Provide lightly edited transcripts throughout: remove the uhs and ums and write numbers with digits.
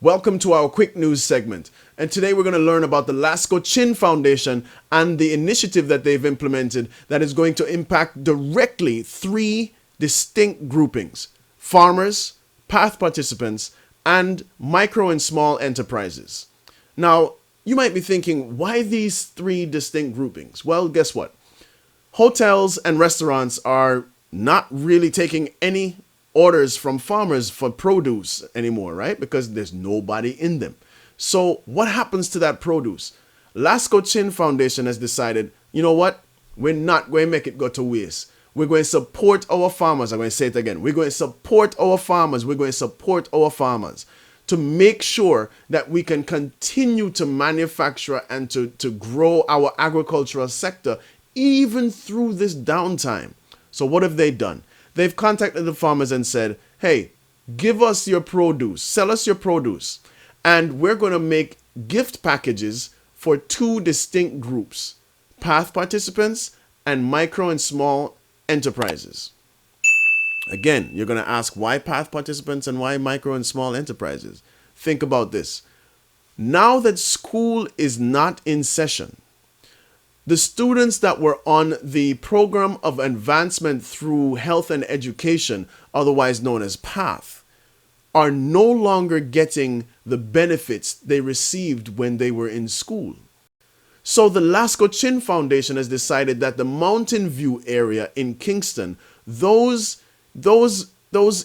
Welcome to our quick news segment. And today we're going to learn about the LASCO Chin Foundation and the initiative that they've implemented that is going to impact directly three distinct groupings: farmers, path participants, and micro and small enterprises. Now, you might be thinking, why these three distinct groupings? Well, guess what? Hotels and restaurants are not really taking any orders from farmers for produce anymore, right? Because there's nobody in them. So what happens to that produce? LASCO Chin Foundation has decided, you know what? We're not going to make it go to waste. We're going to support our farmers. I'm going to say it again. We're going to support our farmers. We're going to support our farmers to make sure that we can continue to manufacture and to grow our agricultural sector even through this downtime. So what have they done? They've contacted the farmers and said, hey, give us your produce, sell us your produce, and we're going to make gift packages for two distinct groups: path participants and micro and small enterprises. Again, you're going to ask, why path participants and why micro and small enterprises? Think about this. Now that school is not in session, the students that were on the Program of Advancement through Health and Education, otherwise known as PATH, are no longer getting the benefits they received when they were in school. So the LASCO Chin Foundation has decided that the Mountain View area in Kingston, those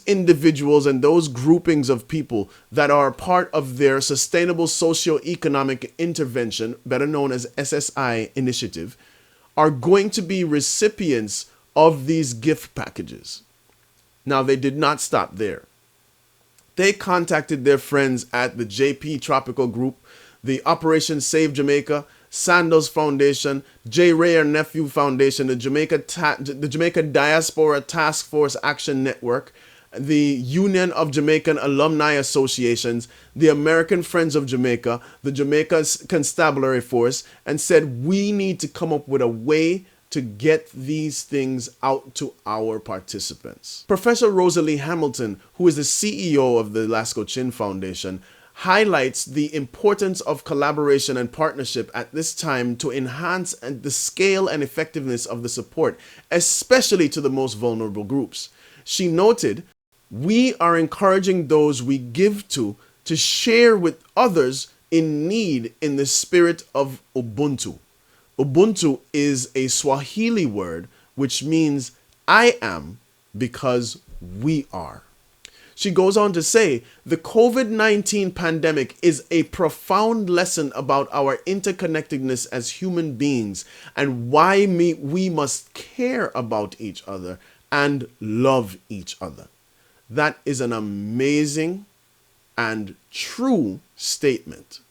individuals and those groupings of people that are part of their Sustainable Socio-Economic Intervention, better known as SSI initiative, are going to be recipients of these gift packages. Now, they did not stop there. They contacted their friends at the JP Tropical Group, the Operation Save Jamaica, Sandals Foundation, J. Ray and Nephew Foundation, the Jamaica Diaspora Taskforce Action Network, the Union of Jamaican Alumni Associations, the American Friends of Jamaica, the Jamaica Constabulary Force, and said, we need to come up with a way to get these things out to our participants. Professor Rosalie Hamilton, who is the CEO of the LASCO Chin Foundation, highlights the importance of collaboration and partnership at this time to enhance the scale and effectiveness of the support, especially to the most vulnerable groups. She noted, we are encouraging those we give to share with others in need in the spirit of Ubuntu. Ubuntu is a Swahili word which means I am because we are. She goes on to say, the COVID-19 pandemic is a profound lesson about our interconnectedness as human beings and why we must care about each other and love each other. That is an amazing and true statement.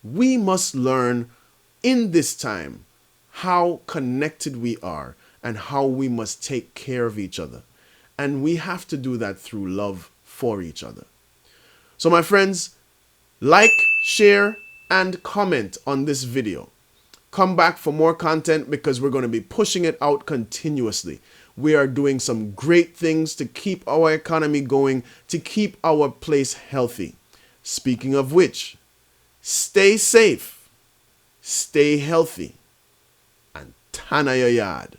We must learn in this time how connected we are and how we must take care of each other. And we have to do that through love for each other. So my friends, like, share, and comment on this video. Come back for more content because we're going to be pushing it out continuously. We are doing some great things to keep our economy going, to keep our place healthy. Speaking of which, stay safe, stay healthy, and tana your yard.